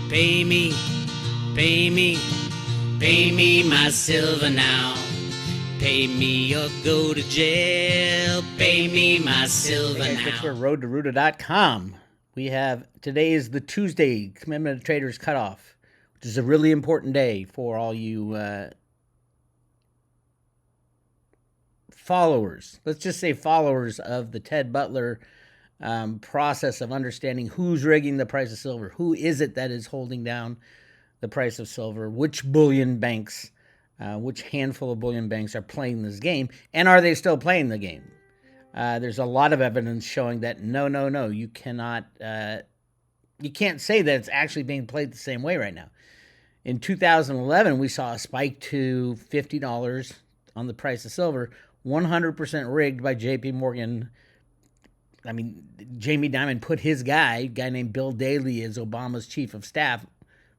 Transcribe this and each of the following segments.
Pay me, pay me, pay me my silver now. Pay me or go to jail. Pay me my silver Hey guys, now. Bix Weir, roadtoruta.com. We have, today is the Tuesday Commitment of Traders cutoff, which is a really important day for all you followers. Let's just say followers of the Ted Butler process of understanding who's rigging the price of silver. Who is it that is holding down the price of silver? Which bullion banks, which handful of bullion banks are playing this game? And are they still playing the game? There's a lot of evidence showing that no, you cannot, you can't say that it's actually being played the same way right now. In 2011, we saw a spike to $50 on the price of silver, 100% rigged by J.P. Morgan. I mean, Jamie Dimon put his guy named Bill Daley, as Obama's chief of staff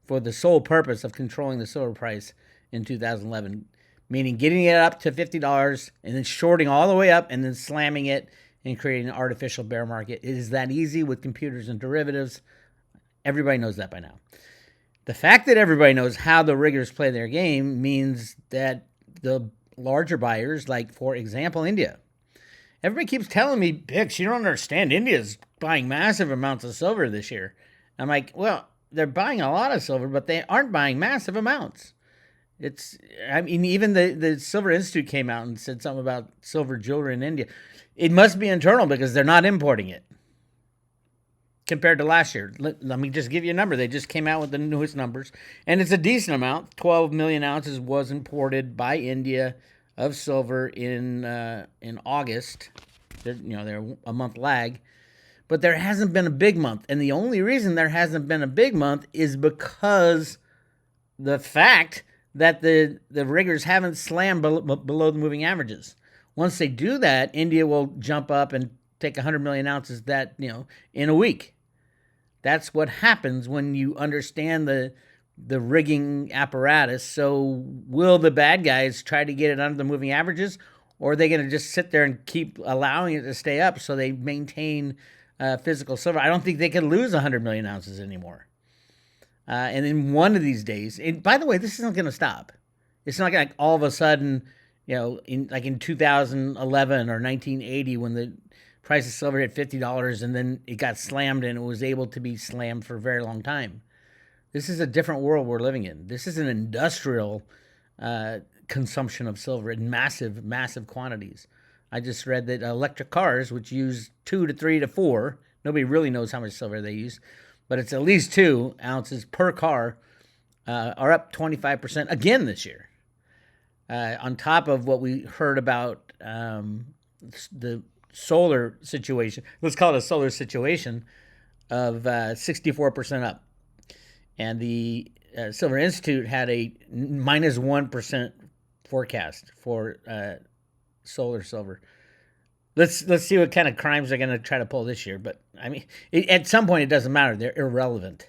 for the sole purpose of controlling the silver price in 2011, meaning getting it up to $50 and then shorting all the way up and then slamming it and creating an artificial bear market. It is that easy with computers and derivatives. Everybody knows that by now. The fact that everybody knows how the riggers play their game means that the larger buyers, like, for example, India. Everybody keeps telling me, Bix, you don't understand. India's buying massive amounts of silver this year. I'm like, well, they're buying a lot of silver, but they aren't buying massive amounts. Even the Silver Institute came out and said something about silver jewelry in India. It must be internal because they're not importing it compared to last year. Let me just give you a number. They just came out with the newest numbers, and it's a decent amount. 12 million ounces was imported by India of silver in August. They're a month lag, but there hasn't been a big month, and the only reason there hasn't been a big month is because the fact that the riggers haven't slammed below the moving averages. Once they do that, India will jump up and take 100 million ounces in a week. That's what happens when you understand the rigging apparatus. So will the bad guys try to get it under the moving averages, or are they going to just sit there and keep allowing it to stay up so they maintain physical silver? I don't think they could lose 100 million ounces anymore. And in one of these days, and by the way, this isn't going to stop. It's not going to all of a sudden, in 2011 or 1980 when the price of silver hit $50 and then it got slammed and it was able to be slammed for a very long time. This is a different world we're living in. This is an industrial consumption of silver in massive, massive quantities. I just read that electric cars, which use 2 to 3 to 4, nobody really knows how much silver they use, but it's at least 2 ounces per car, are up 25% again this year. On top of what we heard about the solar situation, let's call it a solar situation, of 64% up. And the Silver Institute had a minus 1% forecast for solar silver. Let's see what kind of crimes they're going to try to pull this year. But I mean, at some point, it doesn't matter. They're irrelevant,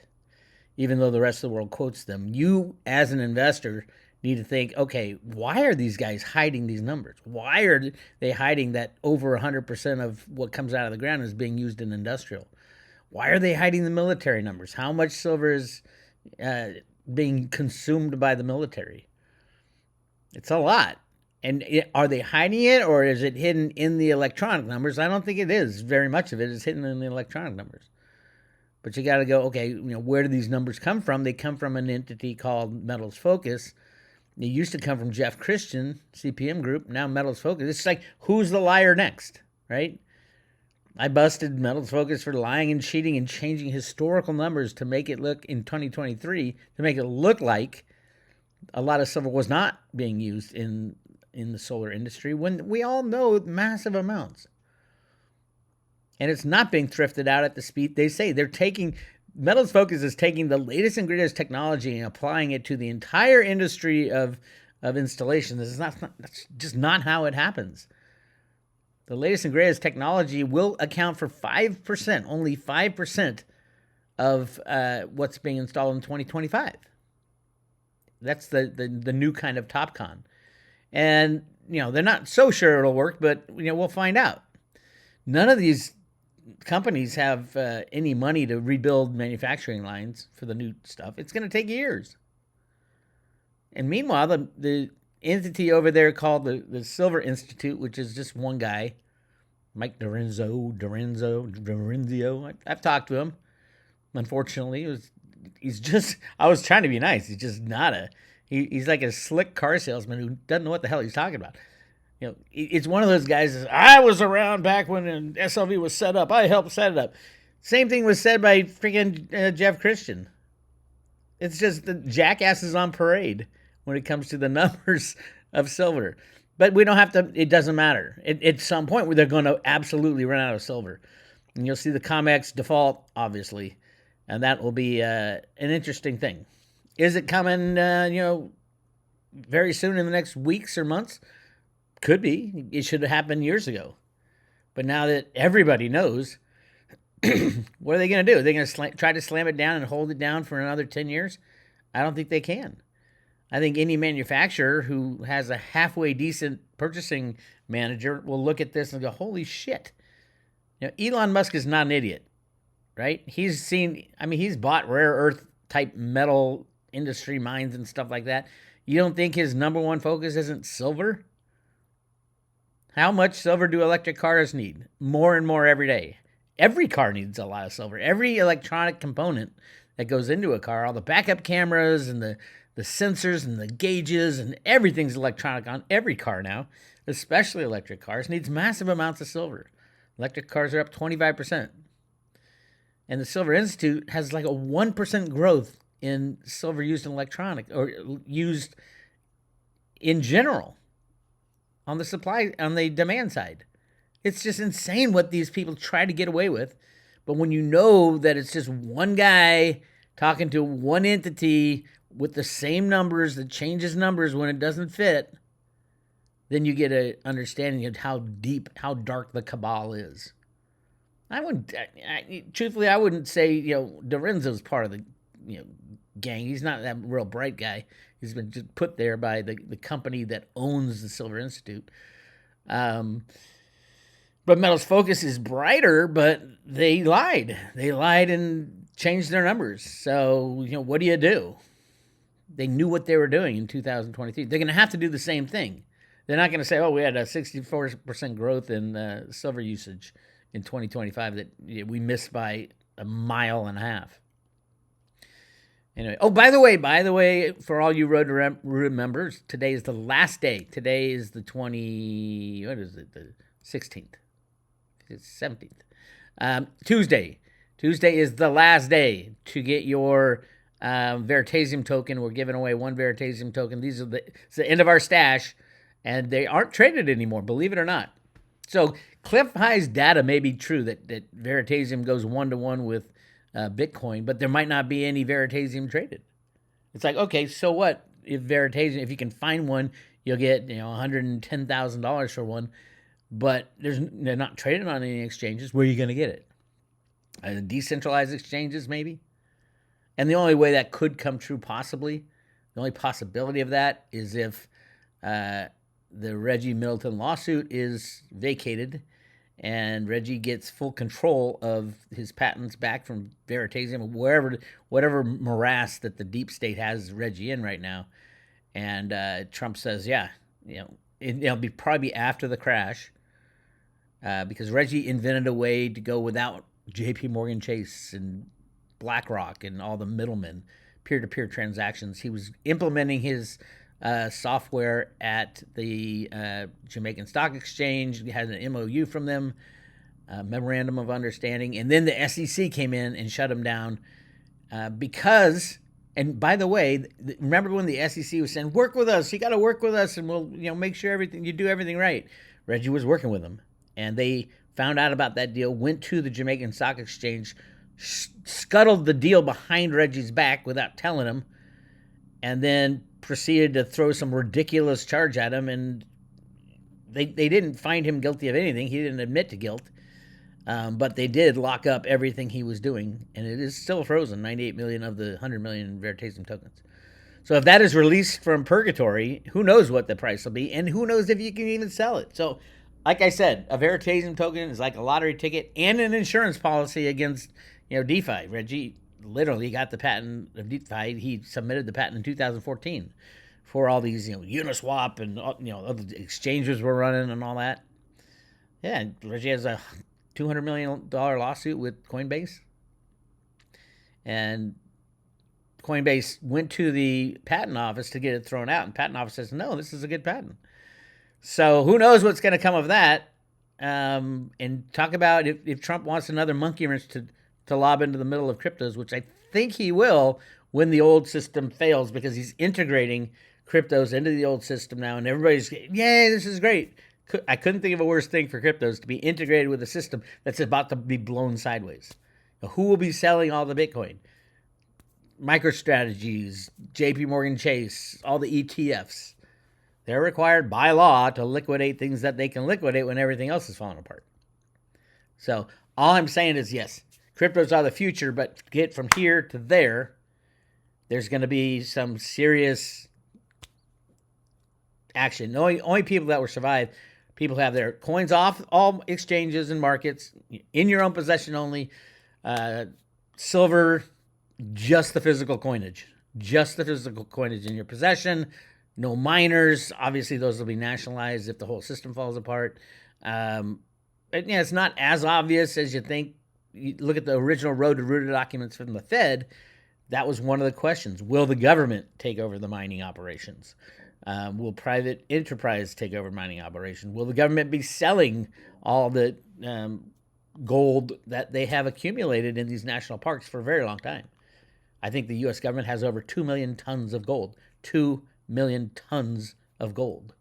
even though the rest of the world quotes them. You, as an investor, need to think, okay, why are these guys hiding these numbers? Why are they hiding that over 100% of what comes out of the ground is being used in industrial? Why are they hiding the military numbers? How much silver is being consumed by the military? It's a lot. And are they hiding it, or is it hidden in the electronic numbers? I don't think it is. Very much of it is hidden in the electronic numbers. But you got to go, okay, where do these numbers come from? They come from an entity called Metals Focus. They used to come from Jeff Christian, CPM Group. Now Metals Focus. It's like, who's the liar next, right? I busted Metals Focus for lying and cheating and changing historical numbers to make it look, in 2023, to make it look like a lot of silver was not being used in the solar industry, when we all know massive amounts. And it's not being thrifted out at the speed they say. Metals Focus is taking the latest and greatest technology and applying it to the entire industry of installation. That's just not how it happens. The latest and greatest technology will account for 5%, only 5% of what's being installed in 2025. That's the new kind of TopCon. And, they're not so sure it'll work, but, we'll find out. None of these companies have any money to rebuild manufacturing lines for the new stuff, it's going to take years. And meanwhile, the entity over there called the Silver Institute, which is just one guy, Mike Dorinzio. I've talked to him. Unfortunately, I was trying to be nice. He's just not he's like a slick car salesman who doesn't know what the hell he's talking about. It's one of those guys that I was around back when an SLV was set up. I helped set it up. Same thing was said by freaking Jeff Christian. It's just the jackasses on parade when it comes to the numbers of silver. But we don't have to, it doesn't matter. At some point, where they're going to absolutely run out of silver. And you'll see the COMEX default, obviously. And that will be an interesting thing. Is it coming, very soon in the next weeks or months? Could be. It should have happened years ago. But now that everybody knows, what are they going to do? Are they going to try to slam it down and hold it down for another 10 years? I don't think they can. I think any manufacturer who has a halfway decent purchasing manager will look at this and go, holy shit. Elon Musk is not an idiot, right? He's bought rare earth type metal industry mines and stuff like that. You don't think his number one focus isn't silver? How much silver do electric cars need? More and more every day. Every car needs a lot of silver. Every electronic component that goes into a car, all the backup cameras and the sensors and the gauges and everything's electronic on every car now, especially electric cars, needs massive amounts of silver. Electric cars are up 25%. And the Silver Institute has like a 1% growth in silver used in electronic or used in general on the demand side. It's just insane what these people try to get away with. But when you know that it's just one guy talking to one entity with the same numbers that changes numbers when it doesn't fit, then you get an understanding of how dark the cabal is. Truthfully, I wouldn't say, Dorinzo's part of the, gang. He's not that real bright guy. He's been just put there by the company that owns the Silver Institute. But Metal's Focus is brighter, but they lied. They lied and changed their numbers. So, what do? They knew what they were doing in 2023. They're going to have to do the same thing. They're not going to say, we had a 64% growth in silver usage in 2025 that we missed by a mile and a half. Anyway, by the way, for all you Road to members, today is the last day. Today is the 16th. It's 17th. Tuesday. Tuesday is the last day to get your Veritaseum token. We're giving away one Veritaseum token. It's the end of our stash, and they aren't traded anymore, believe it or not. So Cliff High's data may be true that Veritaseum goes 1-to-1 with Bitcoin, but there might not be any Veritaseum traded. It's like, okay, so what? If you can find one, you'll get $110,000 for one, but they're not traded on any exchanges. Where are you going to get it? Decentralized exchanges, maybe. And the only way that could come true, possibly, the only possibility of that is if the Reggie Middleton lawsuit is vacated and Reggie gets full control of his patents back from Veritaseum, whatever morass that the deep state has Reggie in right now. And Trump says, it'll probably be after the crash because Reggie invented a way to go without JP Morgan Chase and BlackRock and all the middlemen, peer-to-peer transactions. He was implementing his software at the Jamaican Stock Exchange. He had an MOU from them, Memorandum of Understanding, and then the SEC came in and shut him down because, and by the way, remember when the SEC was saying, work with us, you got to work with us, and we'll make sure you do everything right. Reggie was working with them, and they found out about that deal, went to the Jamaican Stock Exchange, scuttled the deal behind Reggie's back without telling him, and then proceeded to throw some ridiculous charge at him, and they didn't find him guilty of anything. He didn't admit to guilt, but they did lock up everything he was doing, and it is still frozen, 98 million of the 100 million Veritaseum tokens. So if that is released from purgatory, who knows what the price will be, and who knows if you can even sell it. So like I said, a Veritaseum token is like a lottery ticket and an insurance policy against, DeFi. Reggie literally got the patent of DeFi. He submitted the patent in 2014 for all these, Uniswap and, other exchanges were running and all that. Yeah, Reggie has a $200 million lawsuit with Coinbase. And Coinbase went to the patent office to get it thrown out. And the patent office says, no, this is a good patent. So who knows what's going to come of that. And talk about if Trump wants another monkey wrench to lob into the middle of cryptos, which I think he will when the old system fails, because he's integrating cryptos into the old system now. And everybody's, yay, this is great. I couldn't think of a worse thing for cryptos to be integrated with a system that's about to be blown sideways. Now, who will be selling all the Bitcoin? MicroStrategies, JP Morgan Chase, all the ETFs. They're required by law to liquidate things that they can liquidate when everything else is falling apart. So all I'm saying is, yes, cryptos are the future, but to get from here to there, there's going to be some serious action. The only people that will survive, people have their coins off all exchanges and markets, in your own possession only. Silver, just the physical coinage. Just the physical coinage in your possession. No miners. Obviously, those will be nationalized if the whole system falls apart. It's not as obvious as you think. You look at the original Road to Rooter documents from the Fed. That was one of the questions. Will the government take over the mining operations? Will private enterprise take over mining operations? Will the government be selling all the gold that they have accumulated in these national parks for a very long time? I think the U.S. government has over 2 million tons of gold. 2 million tons of gold.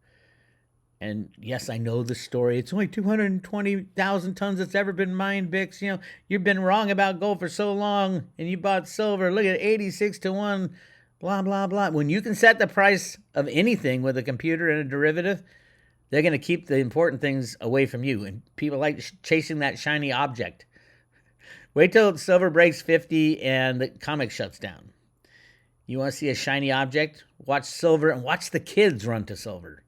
And yes, I know the story. It's only 220,000 tons that's ever been mined, Bix. You've been wrong about gold for so long, and you bought silver. Look at 86 to 1, blah, blah, blah. When you can set the price of anything with a computer and a derivative, they're going to keep the important things away from you. And people like chasing that shiny object. Wait till silver breaks 50 and the comic shuts down. You want to see a shiny object? Watch silver and watch the kids run to silver.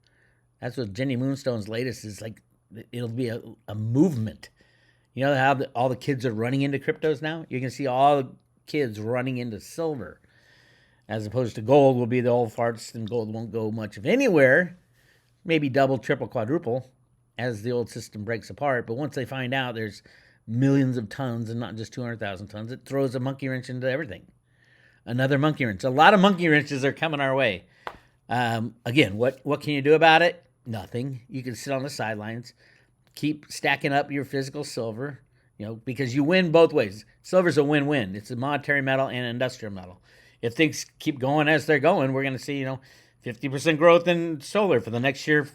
That's what Jenny Moonstone's latest is like. It'll be a movement. You know how all the kids are running into cryptos now? You can see all the kids running into silver. As opposed to gold will be the old farts, and gold won't go much of anywhere. Maybe double, triple, quadruple as the old system breaks apart. But once they find out there's millions of tons and not just 200,000 tons, it throws a monkey wrench into everything. Another monkey wrench. A lot of monkey wrenches are coming our way. Again, what can you do about it? Nothing. You can sit on the sidelines, keep stacking up your physical silver, because you win both ways. Silver's a win-win. It's a monetary metal and an industrial metal. If things keep going as they're going, we're going to see, 50% growth in solar for the next year,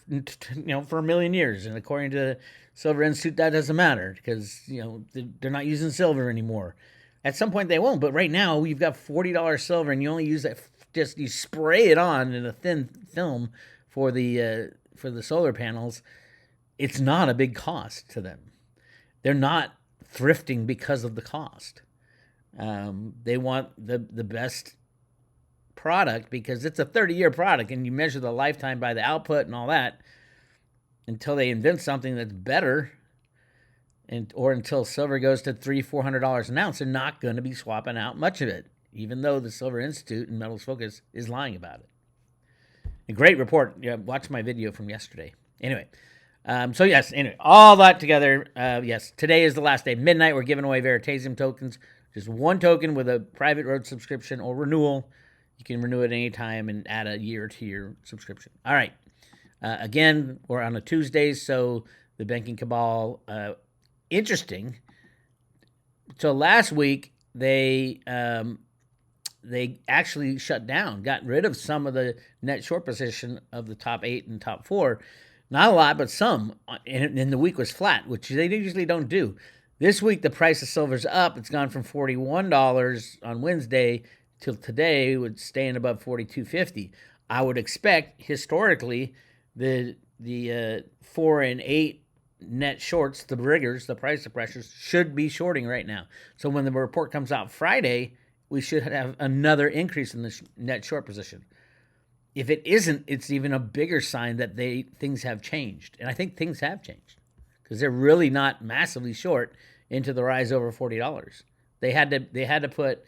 for a million years. And according to the Silver Institute, that doesn't matter because, they're not using silver anymore. At some point they won't, but right now you've got $40 silver and you only use that, you spray it on in a thin film for the solar panels. It's not a big cost to them. They're not thrifting because of the cost. They want the best product because it's a 30-year product and you measure the lifetime by the output and all that until they invent something that's better. Or until silver goes to $300-$400 an ounce, they're not going to be swapping out much of it, even though the Silver Institute and Metals Focus is lying about it. A great report. Watch my video from yesterday. Anyway, all that together, yes, today is the last day. Midnight, we're giving away Veritaseum tokens. Just one token with a private road subscription or renewal. You can renew it any time and add a year to your subscription. All right. Again, we're on a Tuesday, so the banking cabal... interesting. So last week they actually shut down, got rid of some of the net short position of the top 8 and top 4. Not a lot, but some. And the week was flat, which they usually don't do. This week the price of silver's up. It's gone from $41 on Wednesday till today, would staying above $42.50. I would expect historically the 4 and 8 net shorts, the riggers, the price suppressors, should be shorting right now. So when the report comes out Friday, we should have another increase in the net short position. if it isn't, it's even a bigger sign that things have changed. And I think things have changed because they're really not massively short into the rise over $40. They had to put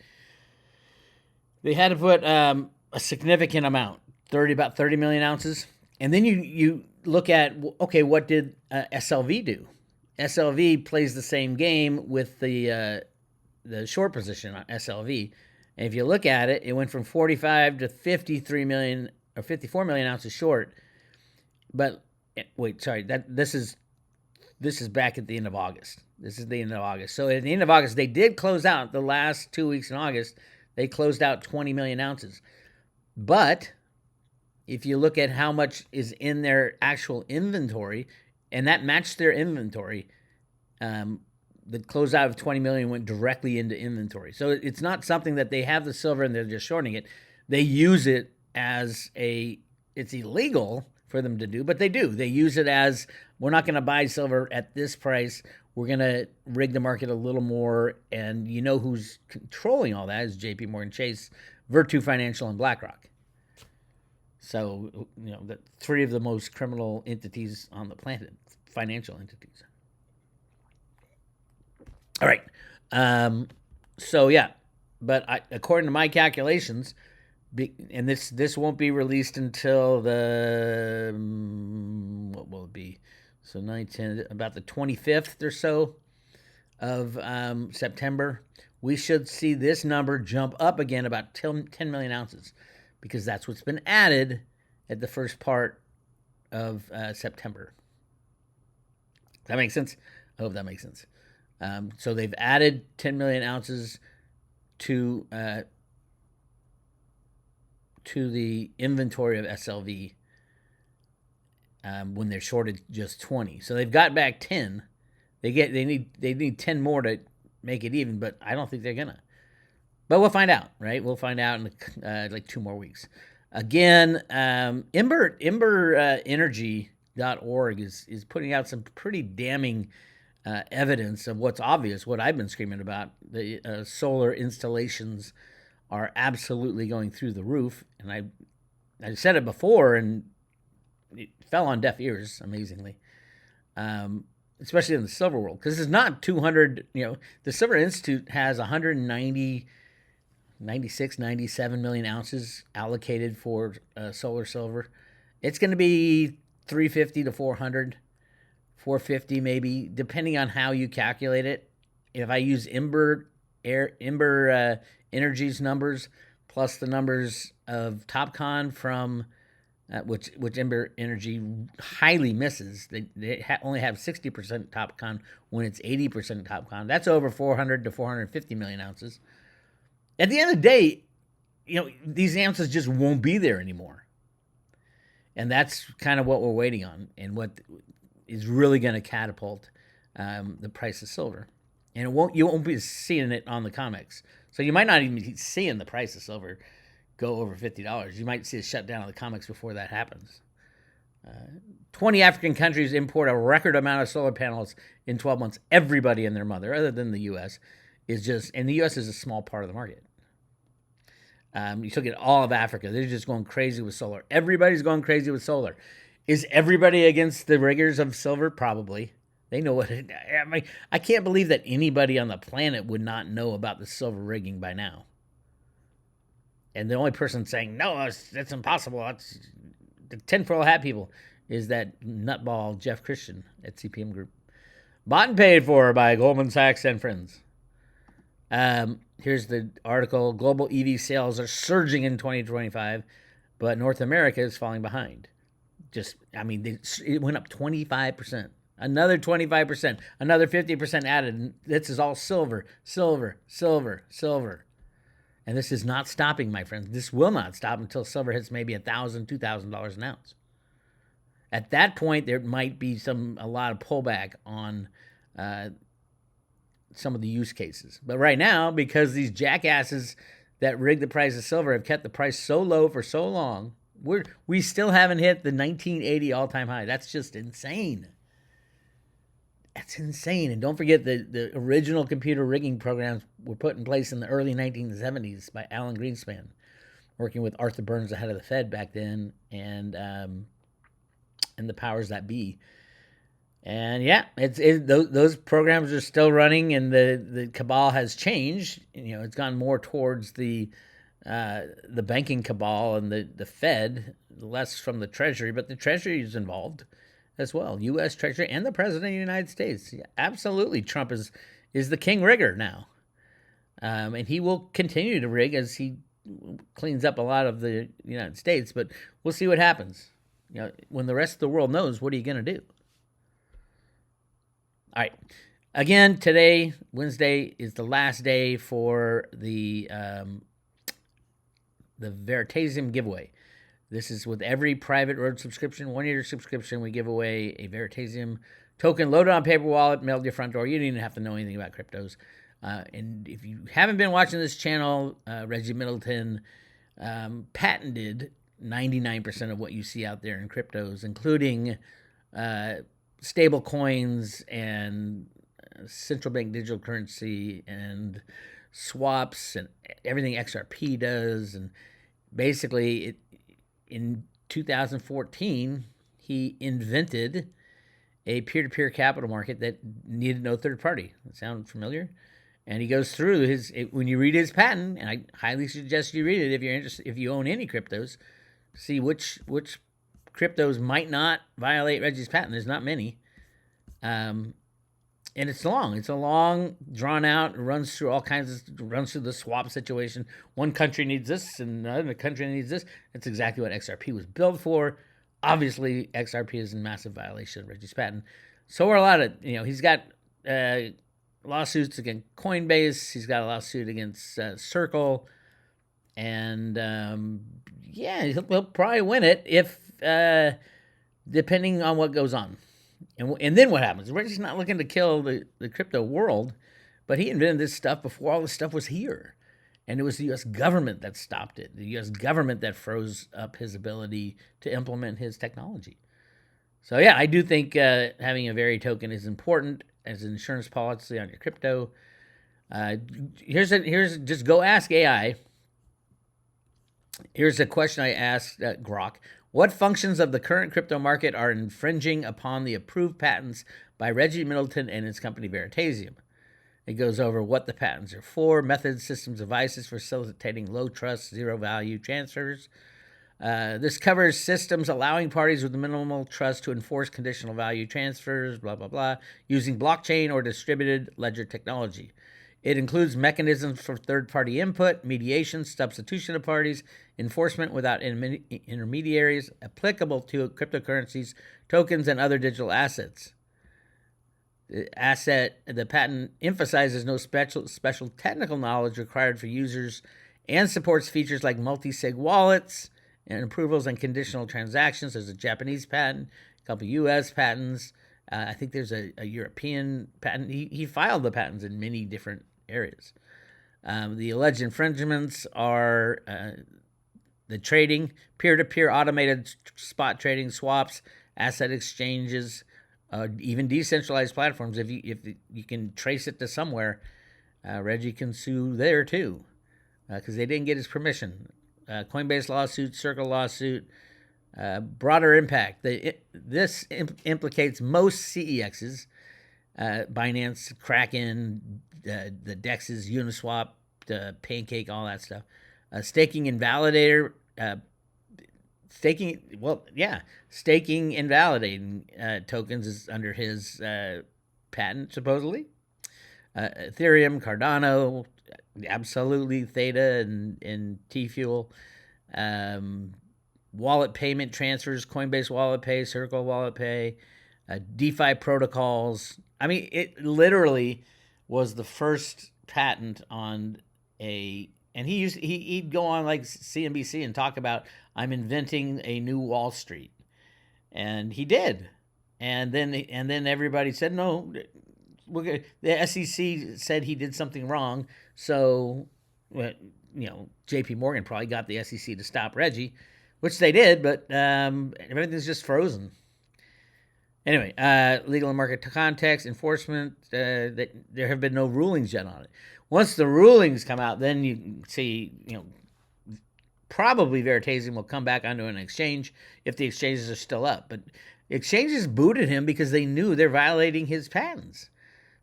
a significant amount, about 30 million ounces. And then you look at, okay, what did SLV do? SLV plays the same game with the short position on SLV. And if you look at it, it went from 45 to 53 million or 54 million ounces short. But wait, sorry, this is back at the end of August. This is the end of August. So at the end of August, they did close out the last 2 weeks in August. They closed out 20 million ounces. But if you look at how much is in their actual inventory, and that matched their inventory, the closeout of 20 million went directly into inventory. So it's not something that they have the silver and they're just shorting it. They use it as it's illegal for them to do, but they do. They use it as, we're not going to buy silver at this price. We're going to rig the market a little more. And you know who's controlling all that is JP Morgan Chase, Virtu Financial, and BlackRock. So, the three of the most criminal entities on the planet, financial entities. All right. So, yeah. But according to my calculations, and this won't be released until what will it be? So 9, 10, about the 25th or so of September. We should see this number jump up again about 10 million ounces, because that's what's been added at the first part of September. Does that make sense? I hope that makes sense. So they've added 10 million ounces to the inventory of SLV when they're shorted just 20. So they've got back 10. They need 10 more to make it even, but I don't think they're gonna. But we'll find out, right? We'll find out in like 2 more weeks. Again, emberenergy.org is putting out some pretty damning evidence of what's obvious, what I've been screaming about. The solar installations are absolutely going through the roof. And I said it before, and it fell on deaf ears, amazingly. Especially in the silver world, because it's not 200, the Silver Institute has 97 million ounces allocated for solar silver. It's going to be 350 to 400, 450 maybe, depending on how you calculate it. If I use Ember Energy's numbers plus the numbers of TopCon from which Ember Energy highly misses. They only have 60% TopCon when it's 80% TopCon. That's over 400 to 450 million ounces. At the end of the day, these ounces just won't be there anymore. And that's kind of what we're waiting on, and what is really going to catapult the price of silver. And you won't be seeing it on the comics. So you might not even be seeing the price of silver go over $50. You might see a shutdown of the comics before that happens. 20 African countries import a record amount of solar panels in 12 months. Everybody and their mother, other than the U.S., and the U.S. is a small part of the market. You look at all of Africa, they're just going crazy with solar. Everybody's going crazy with solar. Is everybody against the riggers of silver? Probably. They know what it, I can't believe that anybody on the planet would not know about the silver rigging by now. And the only person saying, no, that's impossible, that's the tinfoil hat people, is that nutball Jeff Christian at CPM Group. Bought and paid for by Goldman Sachs and friends. Here's the article. Global EV sales are surging in 2025, but North America is falling behind. It went up 25%. Another 25%. Another 50% added. This is all silver, silver, silver, silver. And this is not stopping, my friends. This will not stop until silver hits maybe $1,000, $2,000 an ounce. At that point, there might be a lot of pullback on some of the use cases. But right now, because these jackasses that rig the price of silver have kept the price so low for so long, we still haven't hit the 1980 all-time high. That's just insane. That's insane. And don't forget the original computer rigging programs were put in place in the early 1970s by Alan Greenspan. working with Arthur Burns, the head of the Fed back then, and the powers that be. And yeah, those programs are still running, and the cabal has changed. It's gone more towards the banking cabal and the Fed, less from the Treasury, but the Treasury is involved as well. U.S. Treasury and the President of the United States. Yeah, absolutely, Trump is the king rigger now, and he will continue to rig as he cleans up a lot of the United States. But we'll see what happens. When the rest of the world knows, what are you going to do? All right. Again, today, Wednesday, is the last day for the Veritaseum giveaway. This is with every private road subscription, 1-year subscription. We give away a Veritaseum token loaded on paper wallet, mailed to your front door. You don't even have to know anything about cryptos. And if you haven't been watching this channel, Reggie Middleton patented 99% of what you see out there in cryptos, including stable coins and central bank digital currency and swaps and everything XRP does. And basically, in 2014, he invented a peer-to-peer capital market that needed no third party. That sound familiar? And he goes through when you read his patent, and I highly suggest you read it if you're interested, if you own any cryptos, see which cryptos might not violate Reggie's patent. There's not many. And it's long. It's a long, drawn out, runs through the swap situation. One country needs this and another country needs this. That's exactly what XRP was built for. Obviously, XRP is in massive violation of Reggie's patent. So are a lot of, he's got lawsuits against Coinbase. He's got a lawsuit against Circle. And he'll probably win it if, depending on what goes on. And then what happens? Reggie's not looking to kill the crypto world, but he invented this stuff before all this stuff was here. And it was the U.S. government that stopped it. The U.S. government that froze up his ability to implement his technology. So yeah, I do think having a Veri token is important as an insurance policy on your crypto. Here's just go ask AI. Here's a question I asked Grok. What functions of the current crypto market are infringing upon the approved patents by Reggie Middleton and his company Veritaseum? It goes over what the patents are for, methods, systems, devices for facilitating low trust, zero value transfers. This covers systems allowing parties with minimal trust to enforce conditional value transfers, blah, blah, blah, using blockchain or distributed ledger technology. It includes mechanisms for third-party input, mediation, substitution of parties, enforcement without intermediaries, applicable to cryptocurrencies, tokens, and other digital assets. The patent emphasizes no special technical knowledge required for users and supports features like multi-sig wallets and approvals and conditional transactions. There's a Japanese patent, a couple U.S. patents. I think there's a European patent. He filed the patents in many different areas. The alleged infringements are the trading, peer-to-peer automated spot trading, swaps, asset exchanges, even decentralized platforms. If you can trace it to somewhere, Reggie can sue there too, because they didn't get his permission. Coinbase lawsuit, Circle lawsuit, broader impact. This implicates most CEXs, Binance, Kraken, the DEXs, Uniswap, Pancake, all that stuff. Staking invalidator, staking and validating tokens is under his patent, supposedly. Ethereum, Cardano, absolutely, Theta and T-Fuel. Wallet payment transfers, Coinbase Wallet Pay, Circle Wallet Pay, DeFi protocols. I mean, it literally was the first patent on and he'd go on like CNBC and talk about, I'm inventing a new Wall Street. And he did. And then everybody said, no, the SEC said he did something wrong. So, JP Morgan probably got the SEC to stop Reggie, which they did, but everything's just frozen. Anyway, legal and market context, enforcement, that there have been no rulings yet on it. Once the rulings come out, then you see, probably Veritaseum will come back onto an exchange if the exchanges are still up. But exchanges booted him because they knew they're violating his patents.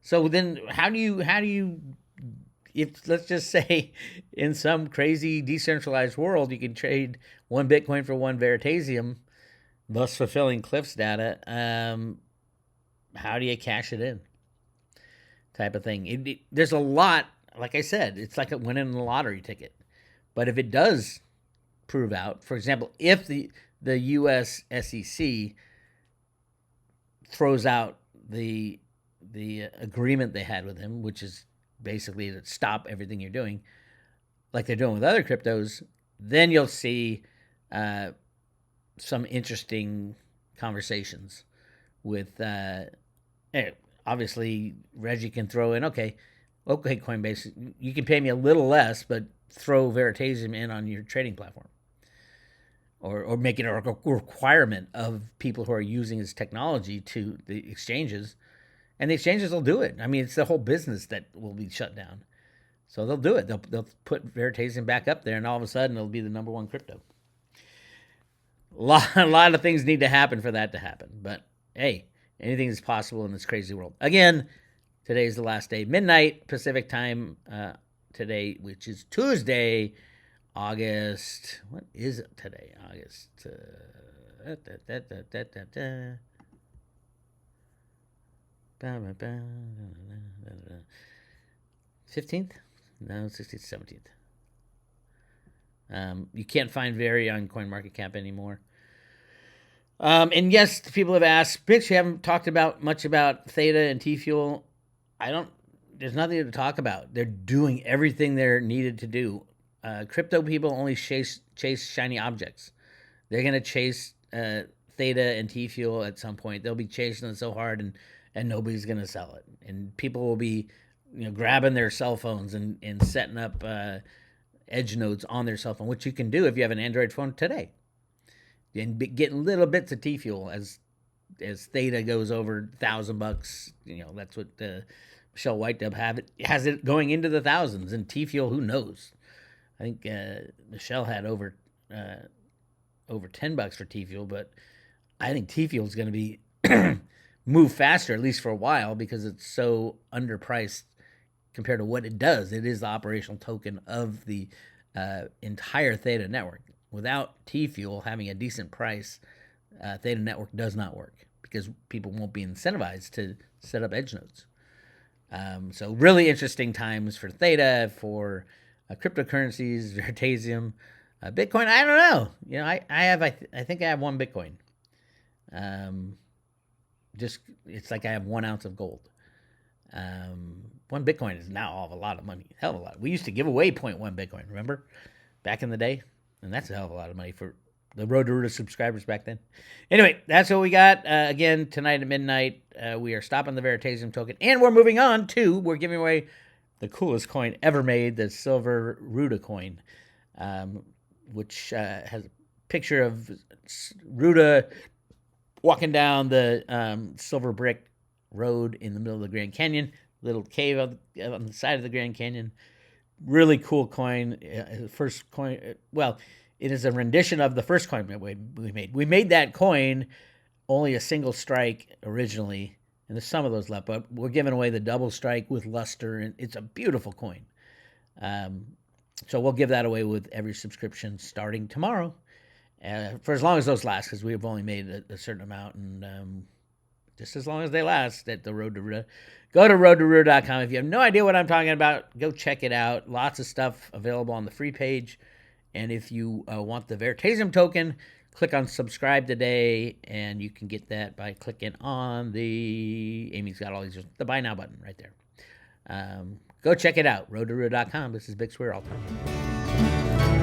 So then how do you, if let's just say in some crazy decentralized world, you can trade one Bitcoin for one Veritaseum, thus fulfilling Cliff's data, how do you cash it in? Type of thing. There's a lot, like I said, it's like winning a lottery ticket. But if it does prove out, for example, if the U.S. SEC throws out the agreement they had with him, which is basically to stop everything you're doing, like they're doing with other cryptos, then you'll see some interesting conversations with. Obviously, Reggie can throw in, okay, Coinbase, you can pay me a little less, but throw Veritaseum in on your trading platform. Or make it a requirement of people who are using this technology to the exchanges. And the exchanges will do it. I mean, it's the whole business that will be shut down. So they'll do it. They'll put Veritaseum back up there, and all of a sudden it'll be the number one crypto. A lot of things need to happen for that to happen. But, hey, anything is possible in this crazy world. Again, today's the last day, midnight Pacific time today, which is Tuesday, August. What is it today? August 15th? No, 16th, 17th. You can't find Veri on CoinMarketCap anymore. And yes, people have asked, Bix, you haven't talked much about Theta and T-Fuel. There's nothing to talk about. They're doing everything they're needed to do. Crypto people only chase shiny objects. They're going to chase Theta and T-Fuel at some point. They'll be chasing it so hard and nobody's going to sell it. And people will be grabbing their cell phones and setting up edge nodes on their cell phone, which you can do if you have an Android phone today. And get little bits of T-Fuel as Theta goes over $1,000. That's what Michelle Whitedub has it going into the thousands. And T-Fuel, who knows? I think Michelle had over $10 for T-Fuel, but I think T-Fuel is going to be move faster, at least for a while, because it's so underpriced compared to what it does. It is the operational token of the entire Theta network. Without T-Fuel having a decent price, Theta network does not work because people won't be incentivized to set up edge nodes. So really interesting times for Theta, for cryptocurrencies, Veritaseum, Bitcoin. I don't know. I think I have one Bitcoin. It's like I have 1 ounce of gold. One Bitcoin is now a lot of money, hell of a lot. We used to give away 0.1 Bitcoin, remember? Back in the day. And that's a hell of a lot of money for the Road to Ruta subscribers back then. Anyway, that's what we got. Again, tonight at midnight, we are stopping the Veritaseum token. And we're moving on to, we're giving away the coolest coin ever made, the Silver Ruta coin, which has a picture of Ruta walking down the silver brick road in the middle of the Grand Canyon, little cave on the side of the Grand Canyon. Really cool coin. First coin. Well, it is a rendition of the first coin that we made. We made that coin only a single strike originally, and there's some of those left, but we're giving away the double strike with luster, and it's a beautiful coin. So we'll give that away with every subscription starting tomorrow, for as long as those last, because we've only made a certain amount, and just as long as they last at the Road to Ruta. Go to roadtoruta.com. If you have no idea what I'm talking about, go check it out. Lots of stuff available on the free page. And if you want the Veritaseum token, click on subscribe today, and you can get that by clicking on Amy's got all these, the buy now button right there. Go check it out, roadtoruta.com. This is Bix Weir. I'll talk to you.